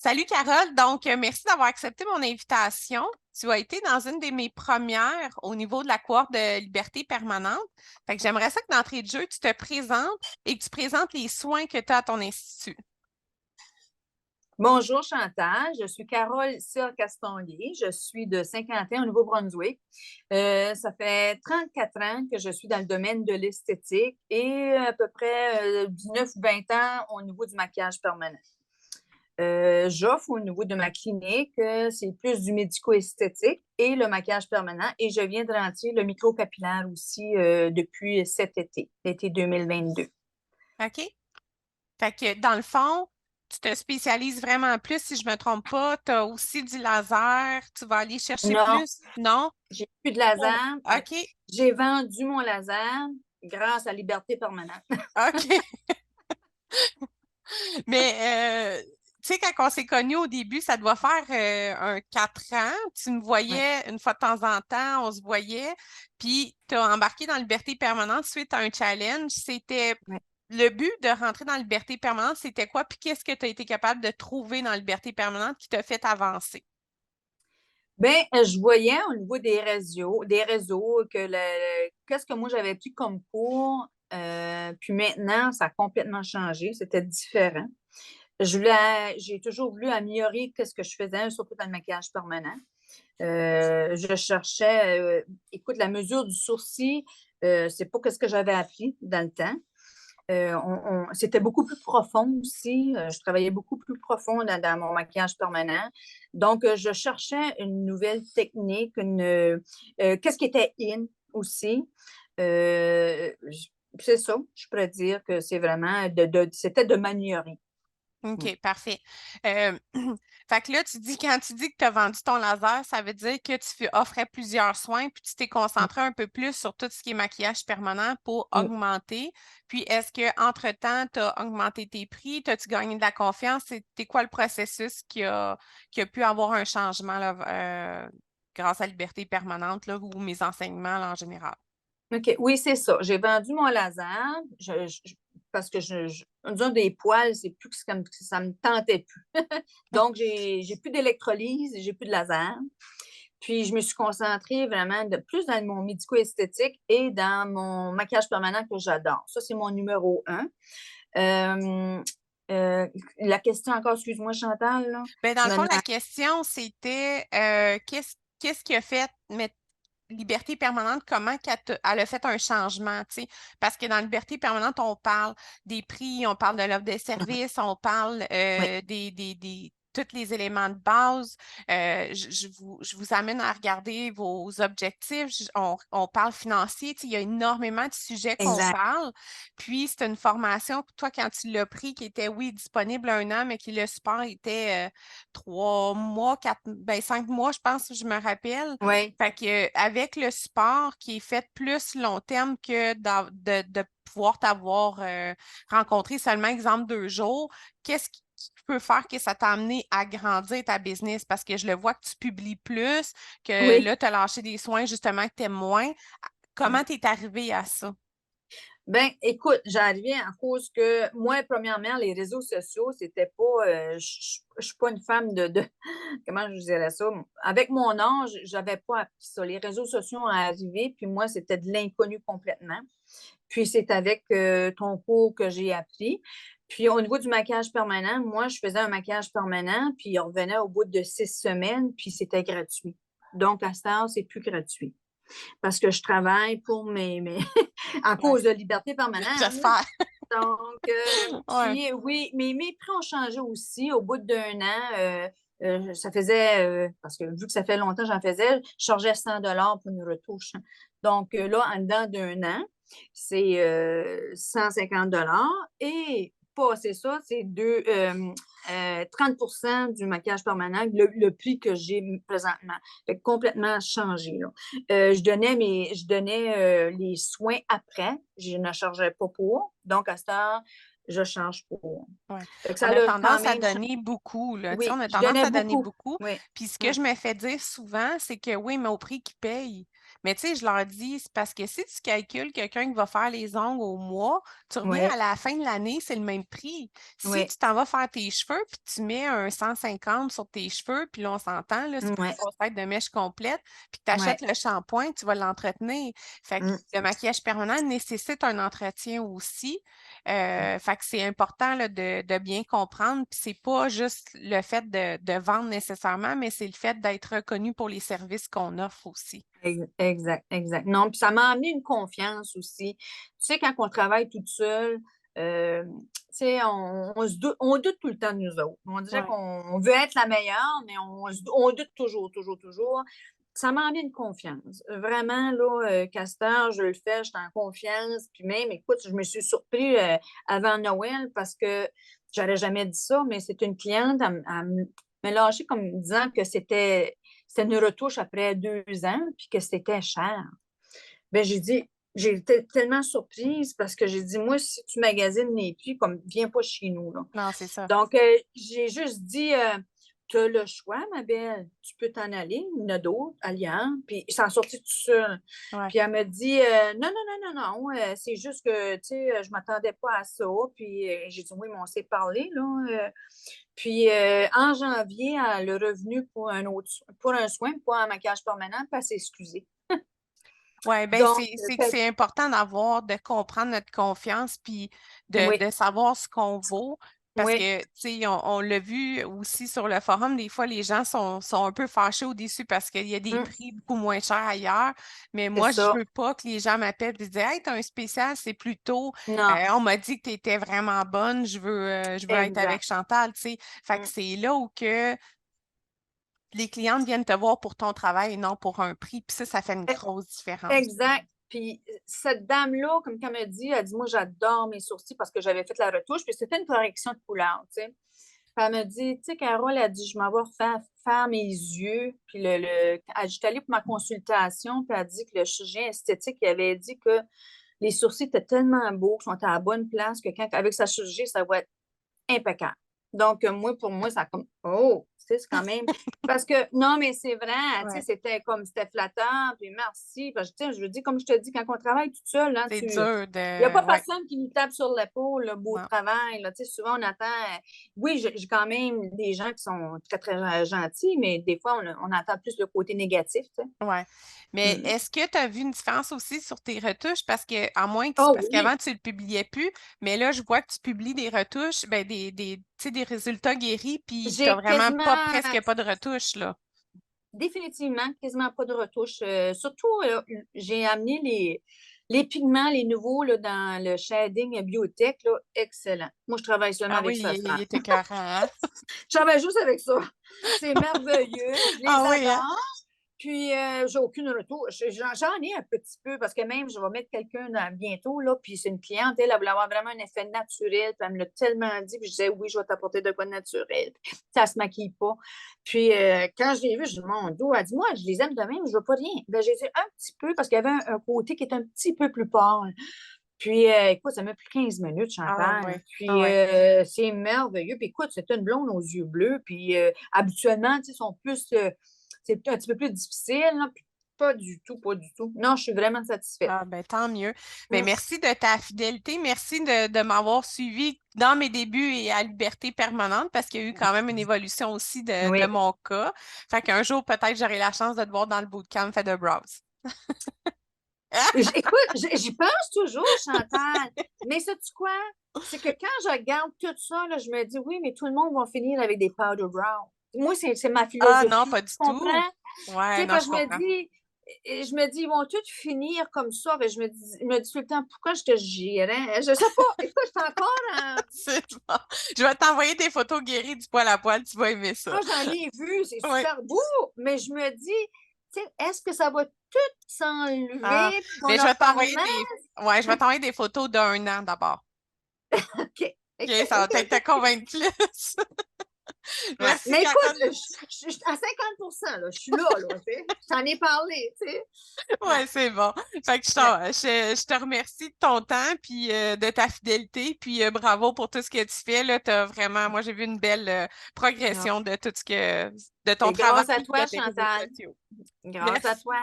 Salut Carole, donc merci d'avoir accepté mon invitation. Tu as été dans une de mes premières au niveau de la cohorte de liberté permanente. Fait que j'aimerais ça que d'entrée de jeu, tu te présentes et que tu présentes les soins que tu as à ton institut. Bonjour Chantal, je suis Carole Cyr-Castonguay, je suis de Saint-Quentin au Nouveau-Brunswick. Ça fait 34 ans que je suis dans le domaine de l'esthétique et à peu près 19 ou 20 ans au niveau du maquillage permanent. J'offre au niveau de ma clinique, c'est plus du médico-esthétique et le maquillage permanent et je viens de rentrer le micro-capillaire aussi depuis cet été, l'été 2022. OK? Fait que dans le fond, tu te spécialises vraiment plus, si je ne me trompe pas. Tu as aussi du laser. Tu vas aller chercher Non, plus. Non? j'ai plus de Oh, laser. OK. J'ai vendu mon laser grâce à Liberté Permanente. OK. Mais, tu sais, quand on s'est connus au début, ça doit faire un 4 ans. Tu me Ouais. voyais une fois de temps en temps, on se voyait. Puis, tu as embarqué dans Liberté permanente suite à un challenge. C'était Ouais. le but de rentrer dans Liberté permanente, c'était quoi? Puis, qu'est-ce que tu as été capable de trouver dans Liberté permanente qui t'a fait avancer? Ben, je voyais au niveau des réseaux que qu'est-ce que moi j'avais pris comme cours, puis maintenant, ça a complètement changé, c'était différent. J'ai toujours voulu améliorer ce que je faisais, surtout dans le maquillage permanent. Je cherchais, écoute, la mesure du sourcil, c'est pas ce que j'avais appris dans le temps. C'était beaucoup plus profond aussi. Je travaillais beaucoup plus profond dans mon maquillage permanent. Donc, je cherchais une nouvelle technique, qu'est-ce qui était in aussi. C'est ça, je pourrais dire que c'est vraiment c'était de m'améliorer. Mm. OK, parfait. Euh, fait que là, quand tu dis que tu as vendu ton laser, ça veut dire que tu offrais plusieurs soins, puis tu t'es concentré un peu plus sur tout ce qui est maquillage permanent pour Mm. augmenter. Puis est-ce que entre-temps, tu as augmenté tes prix? As-tu gagné de la confiance? C'était quoi le processus qui a pu avoir un changement là, grâce à Liberté permanente là, ou mes enseignements là, en général? OK, oui, c'est ça. J'ai vendu mon laser parce que disons, des poils, c'est plus que ça me tentait plus. Donc, j'ai plus d'électrolyse, j'ai plus de laser. Puis, je me suis concentrée vraiment plus dans mon médico-esthétique et dans mon maquillage permanent que j'adore. Ça, c'est mon numéro un. Euh, la question encore, excuse-moi, Chantal, là. Ben, dans Tu le me fond, la demandes- question, c'était qu'est-ce qui a fait Liberté permanente, comment elle a fait un changement, tu sais? Parce que dans Liberté permanente, on parle des prix, on parle de l'offre de services, on parle Oui, tous les éléments de base. Je vous amène à regarder vos objectifs. On parle financier, tu sais, il y a énormément de sujets qu'on exact. parle. Puis, c'est une formation, toi, quand tu l'as pris, qui était, oui, disponible 1 an, mais que le support était 3 mois, 5 mois, je pense, je me rappelle. Oui. Fait que avec le support qui est fait plus long terme que de pouvoir t'avoir rencontré seulement, exemple, 2 jours, qu'est-ce qui peut faire que ça t'a amené à grandir ta business? Parce que je le vois que tu publies plus, que Oui. là, tu as lâché des soins justement que tu aimes moins. Comment tu es arrivé à ça? Ben, écoute, j'arrivais à cause que moi, premièrement, les réseaux sociaux, c'était pas. Je suis pas une femme comment je dirais ça? Avec mon âge, j'avais pas appris ça. Les réseaux sociaux ont arrivé, puis moi, c'était de l'inconnu complètement. Puis c'est avec ton cours que j'ai appris. Puis au niveau du maquillage permanent, moi, je faisais un maquillage permanent, puis il revenait au bout de 6 semaines, puis c'était gratuit. Donc, à ce temps, c'est plus gratuit parce que je travaille pour en Ouais, cause de liberté permanente. j'espère. Donc, Ouais. puis oui, mais mes prix ont changé aussi au bout d'1 an. Ça faisait, parce que vu que ça fait longtemps que j'en faisais, je chargeais 100 $ pour une retouche. Donc là, en dedans d'1 an, c'est 150 $ et pas c'est ça, c'est 30% du maquillage permanent, le prix que j'ai présentement. Fait que complètement changé, là. Je donnais les soins après. Je ne chargeais pas pour. Donc, à cette heure, je charge pour. Ouais. Fait que ça On a a quand tendance à même changé. donner beaucoup, là. Tu sais, Oui, on a je tendance donnais à donner beaucoup. beaucoup. Oui, Puis ce que oui, je me fais dire souvent, c'est que oui, mais au prix qu'ils payent. Mais tu sais, je leur dis, c'est parce que si tu calcules quelqu'un qui va faire les ongles au mois, tu reviens Oui, à la fin de l'année, c'est le même prix. Si oui, tu t'en vas faire tes cheveux, puis tu mets un 150 sur tes cheveux, puis là, on s'entend, là, c'est pas oui, une grosse tête de mèche complète, puis tu achètes oui. le shampoing, tu vas l'entretenir. Fait que Mm. le maquillage permanent nécessite un entretien aussi. Fait que c'est important là, de bien comprendre. Puis c'est pas juste le fait de vendre nécessairement, mais c'est le fait d'être reconnu pour les services qu'on offre aussi. Exact, exact. Non, puis ça m'a amené une confiance aussi. Tu sais, quand on travaille toute seule, tu sais, on doute tout le temps de nous autres. On dirait Ouais. qu'on veut être la meilleure, mais on doute toujours, toujours, toujours. Ça m'a amené une confiance. Vraiment, là, Castor, je le fais, je suis en confiance. Puis même, écoute, je me suis surpris avant Noël parce que j'aurais jamais dit ça, mais c'est une cliente à me lâcher comme disant que c'était une retouche après 2 ans, puis que c'était cher. Ben, j'ai été tellement surprise parce que j'ai dit, moi, si tu magasines mes prix, comme, viens pas chez nous, là. Non, c'est ça. Donc, j'ai juste dit, tu as le choix, ma belle. Tu peux t'en aller. Il y en a d'autres, Allianz. Puis, ils sont sortis tout seul. Ouais. Puis, elle me dit, non, non, non, non, non. C'est juste que, tu sais, je m'attendais pas à ça. Puis, j'ai dit, oui, mais on s'est parlé, là. Puis, en janvier, elle est revenue pour un soin, pour un maquillage permanent, puis elle s'est excusée. Oui, ben Donc, c'est que c'est important de comprendre notre confiance puis oui, de savoir ce qu'on vaut. Parce oui, que, tu sais, on l'a vu aussi sur le forum, des fois, les gens sont un peu fâchés ou déçus parce qu'il y a des hum, prix beaucoup moins chers ailleurs. Mais c'est moi, je ça. veux pas que les gens m'appellent et disent Hey, t'as un spécial, c'est plutôt Non, on m'a dit que tu étais vraiment bonne, je veux être avec exact. Chantal, tu sais. Fait que Hum. c'est là où que les clientes viennent te voir pour ton travail et non pour un prix. Puis ça fait une E- grosse différence. Exact. Puis cette dame-là, comme elle m'a dit, elle dit, moi, j'adore mes sourcils parce que j'avais fait la retouche, puis c'était une correction de couleur, tu sais. Puis elle m'a dit, tu sais, Carole, elle dit, je m'en vais faire mes yeux. Puis j'étais allée pour ma consultation, puis elle a dit que le chirurgien esthétique, il avait dit que les sourcils étaient tellement beaux, qu'ils sont à la bonne place, que avec sa chirurgie, ça va être impeccable. Donc, moi, pour moi, ça a comme, oh, tu sais, c'est quand même. Parce que, non, mais c'est vrai, tu sais, Ouais. c'était flatteur, puis merci. Parce que, tu sais, je veux dire, comme je te dis, quand on travaille toute seule, là, C'est il dur n'y a pas de. Ouais, personne qui nous tape sur l'épaule, le beau non, travail, là, tu sais, souvent, on attend. Oui, j'ai quand même des gens qui sont très, très gentils, mais des fois, on attend plus le côté négatif, tu sais. ouais. Mais Mm. est-ce que tu as vu une différence aussi sur tes retouches? Parce que, à moins que, Oh parce qu'avant, oui, tu ne le publiais plus, mais là, je vois que tu publies des retouches, ben, tu sais, des résultats guéris, puis tu n'as j'ai vraiment pas, quasiment presque pas de retouches, là. définitivement, quasiment pas de retouche. Surtout, j'ai amené les pigments, les nouveaux là, dans le shading biotech, là, excellent. Moi, je travaille seulement Ah avec oui, ça. il est écœurant, hein? Je travaille juste avec ça. C'est merveilleux. Je les Ah oui, hein? adore. Puis, j'ai aucune retour. J'en ai un petit peu parce que même, je vais mettre quelqu'un bientôt, là, puis c'est une cliente, elle voulait avoir vraiment un effet naturel, puis elle me l'a tellement dit, puis je disais, oui, je vais t'apporter de quoi de naturel. Puis, ça se maquille pas. Puis, quand je l'ai vu, je dis, mon dos, elle dit, moi, je les aime de même, je veux pas rien. Ben, j'ai dit un petit peu parce qu'il y avait un côté qui est un petit peu plus pâle. Puis, écoute, ça m'a pris 15 minutes, Ah Chantal. oui, ah Puis, oui. c'est merveilleux. Puis, écoute, c'est une blonde aux yeux bleus. Puis, habituellement, tu sais, sont plus, c'est un petit peu plus difficile. Là. Puis, pas du tout, pas du tout. Non, je suis vraiment satisfaite. Ah, ben, tant mieux. Ben, Mm. merci de ta fidélité. Merci de m'avoir suivi dans mes débuts et à Liberté permanente parce qu'il y a eu quand même une évolution aussi de Oui. mon cas. Fait qu'un jour, peut-être, j'aurai la chance de te voir dans le bootcamp fait de browse. Écoute, j'y pense toujours, Chantal. Mais sais-tu quoi? C'est que quand je regarde tout ça, là, je me dis, oui, mais tout le monde va finir avec des powder brow. Moi, c'est ma Ah non, philosophie. pas Tu du tout. comprends? Tu Ouais, sais, non, parce je que comprends. je me dis, ils vont tous finir comme ça. Ben, je me dis tout le temps, pourquoi je te girais? Je sais pas. Écoute, je suis encore en... C'est bon. Je vais t'envoyer des photos guéries du poil à poil. Tu vas aimer ça. Ah, j'en ai vu, c'est Oui. super beau. Mais je me dis, tu sais, est-ce que ça va tout Ah, s'enlever? Puis on mais je a vais pas t'envoyer mal? ouais, je vais t'envoyer des photos d'un an d'abord. OK. OK, OK, ça va OK, peut-être te OK. convaincre plus. Ouais. Merci, Mais écoute, Catherine. je suis à 50 là, je suis là, tu sais. J'en ai parlé, tu sais. Ouais. Ouais, c'est bon. Fait que Ouais. je te remercie de ton temps puis de ta fidélité. Puis bravo pour tout ce que tu fais. Là, t'as vraiment, moi, j'ai vu une belle Non. progression de tout ce que de ton C'est travail grâce à et de toi, tes réseaux Chantal. sociaux. Grâce à Merci. toi.